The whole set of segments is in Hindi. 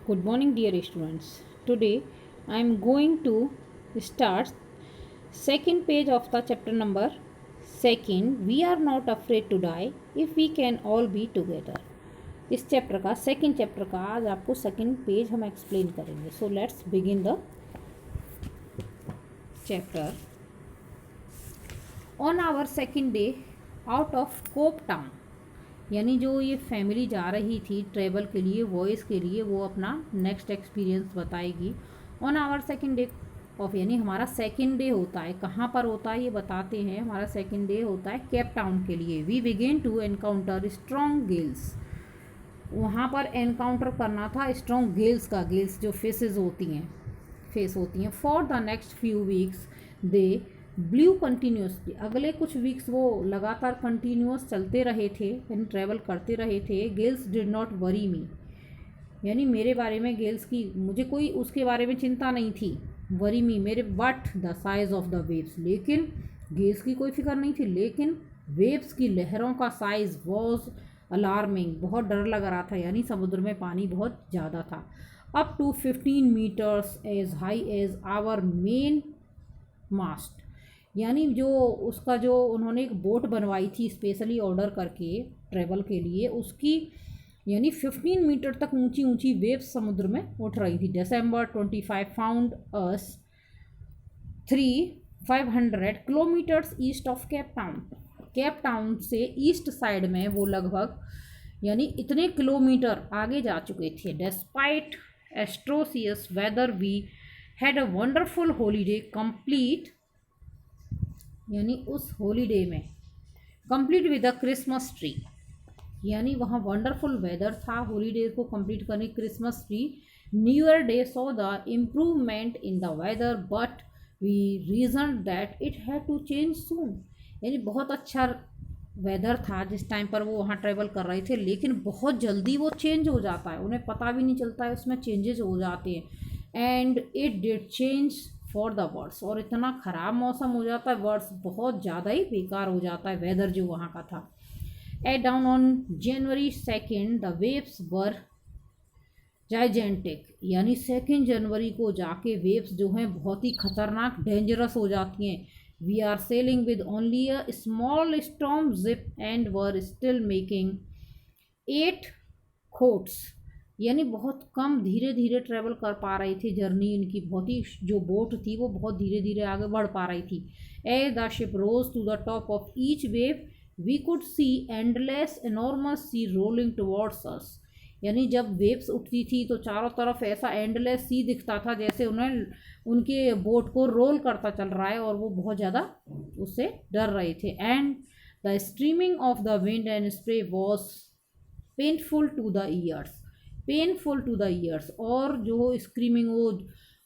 Good morning, dear students. Today I am going to start second page of the chapter number second. We are not afraid to die if we can all be together. इस चैप्टर का सेकंड चैप्टर का आज आपको सेकंड पेज हम एक्सप्लेन करेंगे. So let's begin the chapter. On our second day out of Cape Town, यानी जो ये फैमिली जा रही थी ट्रैवल के लिए, वॉइस के लिए, वो अपना नेक्स्ट एक्सपीरियंस बताएगी. On our second day off, यानी हमारा सेकंड डे होता है, कहाँ पर होता है ये बताते हैं. हमारा सेकंड डे होता है केप टाउन के लिए. We began to encounter strong gales. वहाँ पर एनकाउंटर करना था स्ट्रॉन्ग गेल्स का. गेल्स जो फेस होती हैं. For the next few weeks they blew continuously. अगले कुछ वीक्स वो लगातार कंटिन्यूस चलते रहे थे, यानी ट्रैवल करते रहे थे. गेल्स डिड नॉट वरी मी, यानी मेरे बारे में गेल्स की मुझे कोई उसके बारे में चिंता नहीं थी. वरी मी मेरे, but the size of the waves, लेकिन गेल्स की कोई फिक्र नहीं थी, लेकिन वेव्स की लहरों का साइज वॉज अलार्मिंग, बहुत डर लग रहा था. यानी समुद्र में पानी बहुत ज़्यादा था. Up to 15 metres as high as our main mast, यानी जो उसका जो उन्होंने एक बोट बनवाई थी स्पेशली ऑर्डर करके ट्रैवल के लिए, उसकी यानी 15 मीटर तक ऊंची ऊंची वेव्स समुद्र में उठ रही थी. December 25 found us 500 kilometres east of Cape Town. Cape Town से ईस्ट साइड में वो लगभग यानी इतने किलोमीटर आगे जा चुके थे. Despite atrocious weather we had a wonderful holiday complete, यानी उस हॉलीडे में complete with a Christmas tree, यानी वहाँ वंडरफुल वेदर था. हॉलीडे को कंप्लीट करने Christmas tree. New Year day saw the improvement in the weather but we reason that it had to change soon, यानी बहुत अच्छा वेदर था जिस टाइम पर वो वहाँ ट्रैवल कर रहे थे, लेकिन बहुत जल्दी वो चेंज हो जाता है, उन्हें पता भी नहीं चलता है, उसमें चेंजेस हो जाते हैं. And it did change for the words, और इतना ख़राब मौसम हो जाता है, वर्ड्स बहुत ज़्यादा ही बेकार हो जाता है वेदर जो वहाँ का था. At dawn on January 2 the waves were gigantic, यानी 2 जनवरी को जाके वेव्स जो हैं बहुत ही खतरनाक डेंजरस हो जाती हैं. We are sailing with only a small storm jib and were still making 8 knots, यानी बहुत कम धीरे धीरे ट्रैवल कर पा रही थी. जर्नी इनकी बहुत ही, जो बोट थी वो बहुत धीरे धीरे आगे बढ़ पा रही थी. As the ship rose to the top of each wave we could see endless enormous sea rolling towards us, यानी जब वेव्स उठती थी तो चारों तरफ ऐसा एंडलेस सी दिखता था जैसे उन्हें उनके बोट को रोल करता चल रहा है, और वो बहुत ज़्यादा उससे डर रहे थे. And the streaming of the wind and spray was painful to the ears, और जो स्क्रीमिंग, वो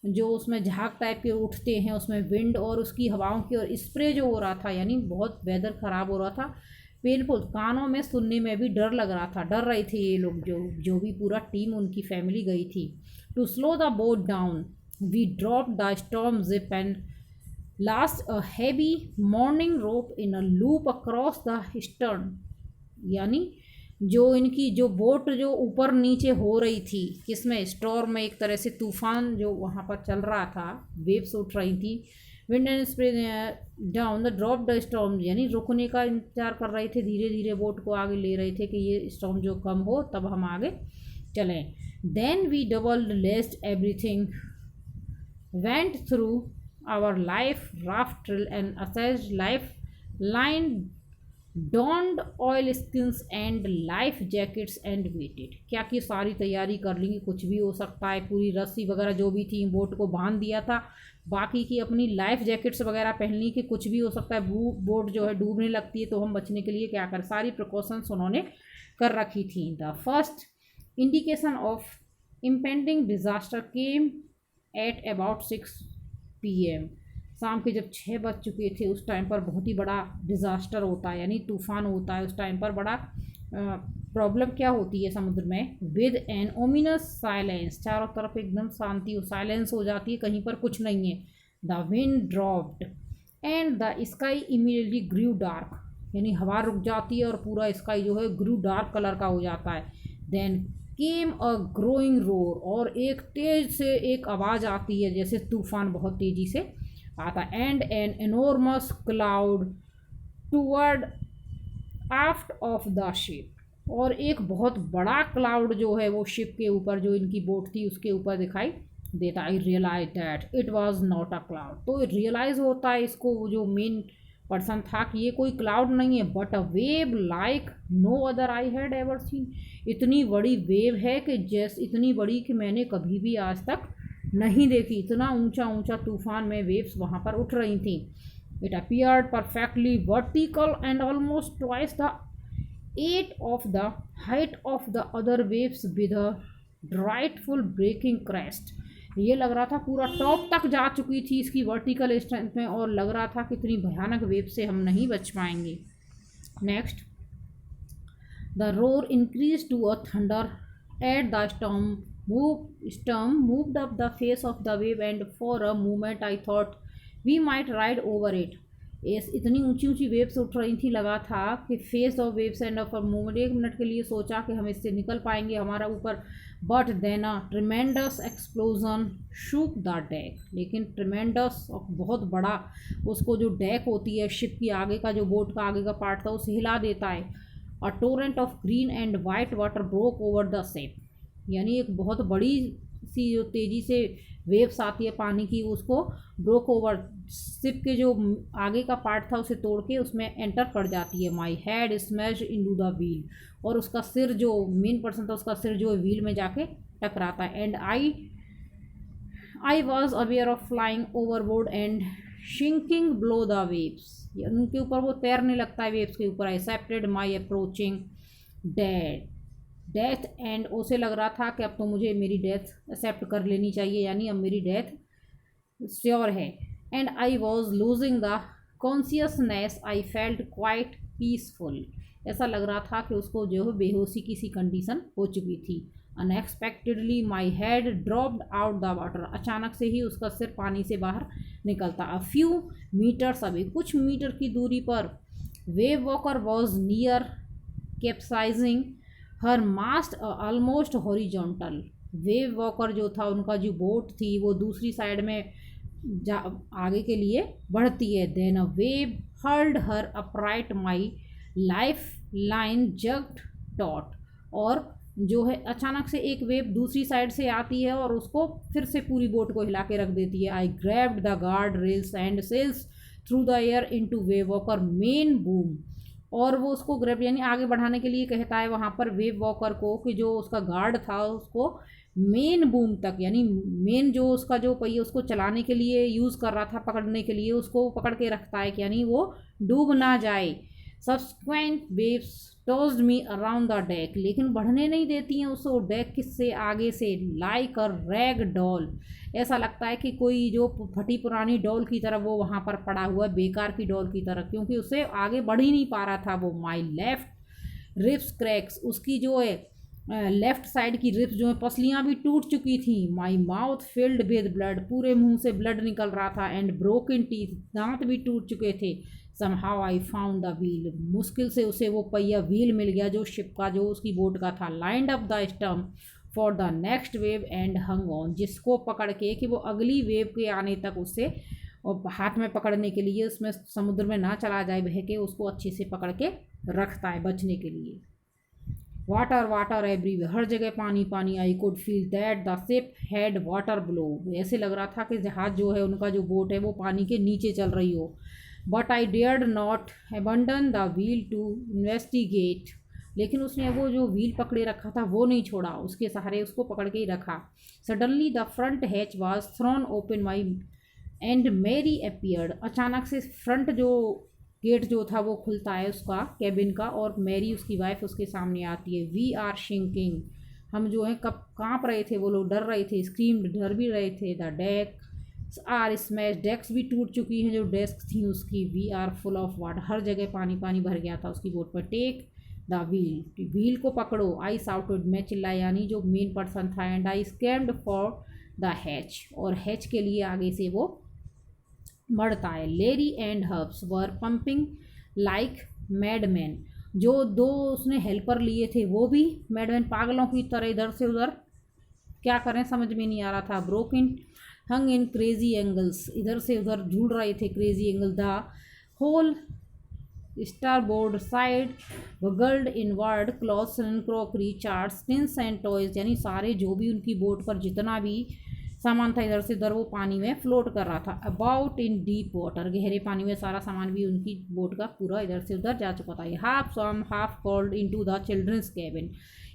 जो उसमें झाग टाइप के उठते हैं, उसमें विंड और उसकी हवाओं की और स्प्रे जो हो रहा था, यानी बहुत वेदर ख़राब हो रहा था. पेनफुल, कानों में सुनने में भी डर लग रहा था. डर रहे थे ये लोग, जो भी पूरा टीम उनकी फैमिली गई थी. To slow the boat down we drop the storm jib and lashed a heavy mooring rope in a loop across the stern, यानी जो इनकी जो बोट जो ऊपर नीचे हो रही थी, किसमें, स्टॉर्म में, एक तरह से तूफान जो वहाँ पर चल रहा था, वेव्स उठ रही थी. Wind and spray down the drop the storm, यानी रुकने का इंतजार कर रहे थे, धीरे धीरे बोट को आगे ले रहे थे कि ये स्टॉर्म जो कम हो तब हम आगे चलें. Then we double lashed everything went through our life raft and assessed life line donned oil skins and life jackets and waited, क्या कि सारी तैयारी कर ली, कुछ भी हो सकता है. पूरी रस्सी वगैरह जो भी थी बोट को बांध दिया था, बाकी की अपनी लाइफ जैकेट्स वगैरह पहन ली कि कुछ भी हो सकता है, बोट जो है डूबने लगती है तो हम बचने के लिए क्या कर, सारी प्रिकॉशंस उन्होंने कर रखी थी. The first indication of impending disaster came at about 6 PM, शाम के जब 6 बज चुके थे, उस टाइम पर बहुत ही बड़ा डिज़ास्टर होता है, यानी तूफ़ान होता है. उस टाइम पर बड़ा प्रॉब्लम क्या होती है समुद्र में. विद एन ओमिनस साइलेंस, चारों तरफ एकदम शांति, साइलेंस हो जाती है, कहीं पर कुछ नहीं है. The wind dropped and the sky immediately grew dark, यानी हवा रुक जाती है और पूरा स्काई जो है ग्रू डार्क कलर का हो जाता है. Then came a growing roar, और एक तेज से एक आवाज़ आती है जैसे तूफान बहुत तेज़ी से आता, and an enormous cloud toward aft of the ship, और एक बहुत बड़ा क्लाउड जो है वो शिप के ऊपर, जो इनकी बोट थी उसके ऊपर दिखाई देता। I realise that it was not a cloud, तो रियलाइज़ होता है इसको, वो जो मेन पर्सन था, कि ये कोई क्लाउड नहीं है but a wave like no other I had ever seen. इतनी बड़ी वेव है कि जैसे इतनी बड़ी कि मैंने कभी भी आज तक नहीं देखी। इतना ऊंचा ऊंचा तूफान में वेव्स वहाँ पर उठ रही थी। It appeared perfectly vertical and almost twice the height of the other waves with a delightful breaking crest। ये लग रहा था पूरा टॉप तक जा चुकी थी इसकी वर्टिकल स्ट्रेंथ में, और लग रहा था कि इतनी भयानक वेव से हम नहीं बच पाएंगे। Next, the roar increase to a thunder at the storm moved up the face of the wave, and for a moment I thought we might ride over it। इतनी ऊंची ऊंची वेव्स उठ रही थी, लगा था कि face of waves end of a movement, एक मिनट के लिए सोचा कि हम इससे निकल पाएंगे हमारा ऊपर। But then a tremendous explosion shook the deck, लेकिन ट्रिमेंडस बहुत बड़ा, उसको जो डेक होती है शिप की आगे का, जो बोट का आगे का पार्ट था, उसे हिला देता है। A torrent of green and white water broke over the ship, यानी एक बहुत बड़ी सी जो तेज़ी से वेव्स आती है पानी की, उसको ब्रोक ओवर, शिप के जो आगे का पार्ट था उसे तोड़ के उसमें एंटर कर जाती है। My head smash into the wheel, और उसका सिर, जो मेन पर्सन था उसका सिर जो है व्हील में जाके टकराता है। And I was aware of flying overboard and sinking below the waves, उनके ऊपर वो तैरने लगता है वेव्स के ऊपर। I accepted my approaching death and उसे लग रहा था कि अब तो मुझे मेरी डेथ एक्सेप्ट कर लेनी चाहिए, यानी अब मेरी डेथ श्योर है। And I was losing the consciousness, I felt quite peaceful, ऐसा लग रहा था कि उसको जो है बेहोशी की सी कंडीशन हो चुकी थी। Unexpectedly my head dropped out the water, अचानक से ही उसका सिर पानी से बाहर निकलता। अ फ्यू मीटर्स अवे, कुछ मीटर की दूरी पर, wave walker was near capsizing her mast almost horizontal, wave walker जो था, उनका जो बोट थी वो दूसरी साइड में आगे के लिए बढ़ती है। Then a wave hurled her upright, my life line jerked taut, और जो है अचानक से एक वेव दूसरी साइड से आती है और उसको फिर से पूरी बोट को हिला के रख देती है। I grabbed the guard rails and sailed through the air into wave walker main boom, और वो उसको ग्रैब यानी आगे बढ़ाने के लिए कहता है वहाँ पर वेव वॉकर को कि जो उसका गार्ड था उसको मेन बूम तक, यानी मेन जो उसका जो पहिया उसको चलाने के लिए यूज़ कर रहा था, पकड़ने के लिए उसको पकड़ के रखता है कि यानी वो डूब ना जाए। Subsequent waves tossed me around the deck, लेकिन बढ़ने नहीं देती हैं उसको डेक किससे आगे से। लाइक अ रैग डॉल, ऐसा लगता है कि कोई जो फटी पुरानी डॉल की तरह वो वहाँ पर पड़ा हुआ है, बेकार की डॉल की तरह, क्योंकि उससे आगे बढ़ ही नहीं पा रहा था वो। माई लेफ्ट रिप्स क्रैक्स, उसकी जो है लेफ्ट साइड की रिप्स जो है पसलियाँ भी टूट चुकी थी। My mouth filled with blood, पूरे मुंह से ब्लड निकल रहा था। एंड ब्रोकन टीथ, दांत भी टूट चुके थे। Somehow I found the wheel, मुश्किल से उसे वो पहिया व्हील मिल गया जो शिप का, जो उसकी बोट का था। Lined up the stump for the next wave and hung on, जिसको पकड़ के कि वो अगली वेव के आने तक उससे और हाथ में पकड़ने के लिए, उसमें समुद्र में ना चला जाए बह के, उसको अच्छे से पकड़ के रखता है बचने के लिए। वाटर वाटर एवरीवेयर, हर जगह पानी पानी। I could feel that the ship had water blow, ऐसे लग रहा था कि जहाज़ जो है उनका जो बोट है वो पानी के नीचे चल रही हो। But I dared not abandon the wheel to investigate, लेकिन उसने वो जो व्हील पकड़े रखा था वो नहीं छोड़ा, उसके सहारे उसको पकड़ के ही रखा। Suddenly the front hatch was thrown open my and Mary appeared, अचानक से फ्रंट जो गेट जो था वो खुलता है उसका कैबिन का, और मैरी उसकी वाइफ उसके सामने आती है। वी आर शिंकिंग, हम जो है कब काँप रहे थे, वो लोग डर रहे थे, स्क्रीम, डर भी रहे थे। The deck are smash, desk भी टूट चुकी हैं जो डेस्क थी उसकी। We are full of water, हर जगह पानी पानी भर गया था उसकी बोट पर। टेक द व्हील, व्हील को पकड़ो। आई साउटेड, मैं चिल्लाई, यानी जो मेन पर्सन था। And I scammed for the hatch, और हैच के लिए आगे से वो बढ़ता है। Larry and Hobbs were pumping like madman, जो दो उसने हेल्पर लिए थे वो भी मैडमैन पागलों की तरह इधर से उधर क्या करें समझ में नहीं आ रहा था। Broke in hung in crazy angles, इधर से उधर झूल रहे थे crazy angle. The whole starboard side waggled inward clothes and crockery charts tins and toys, यानी सारे जो भी उनकी बोट पर जितना भी सामान था इधर से उधर वो पानी में फ्लोट कर रहा था। अबाउट इन डीप वाटर, गहरे पानी में सारा सामान भी उनकी बोट का पूरा इधर से उधर जा चुका था। Half swam half crawled into the children's cabin,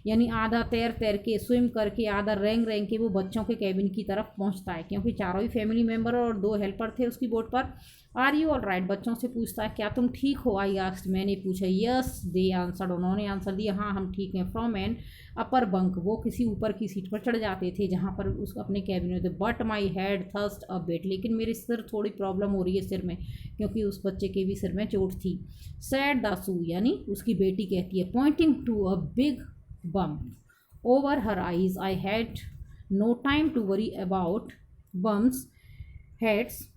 यानी आधा तैर तैर के स्विम करके आधा रेंग रेंग के वो बच्चों के कैबिन की तरफ पहुंचता है, क्योंकि चारों ही फैमिली मेम्बर और दो हेल्पर थे उसकी बोट पर। आर यू ऑल राइट, बच्चों से पूछता है क्या तुम ठीक हो। आई आस्क्ड, मैंने पूछा। यस दे आंसर्ड, उन्होंने आंसर दिया हाँ हम ठीक हैं। फ्रॉम एन अपर बंक, वो किसी ऊपर की सीट पर चढ़ जाते थे जहाँ पर उस अपने कैबिन में थे। But my head thirst a bit, लेकिन मेरे सिर थोड़ी प्रॉब्लम हो रही है सिर में, क्योंकि उस बच्चे के भी सिर में चोट थी। सैड दासू, यानी उसकी बेटी कहती है, pointing to a big bump over her eyes. I had no time to worry about bumps, heads.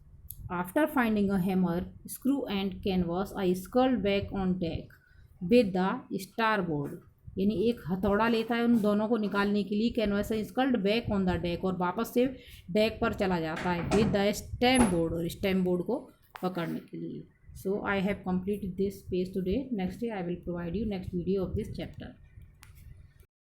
After finding a hammer, screw, and canvas, I sculled back on deck with the starboard. यानी एक हथौड़ा लेता है उन दोनों को निकालने के लिए, कैनवास से sculled back on the deck, और वापस से डेक पर चला जाता है विद द स्टेम बोर्ड, और स्टेम बोर्ड को पकड़ने के लिए। So I have completed this page today. Next day I will provide you next video of this chapter.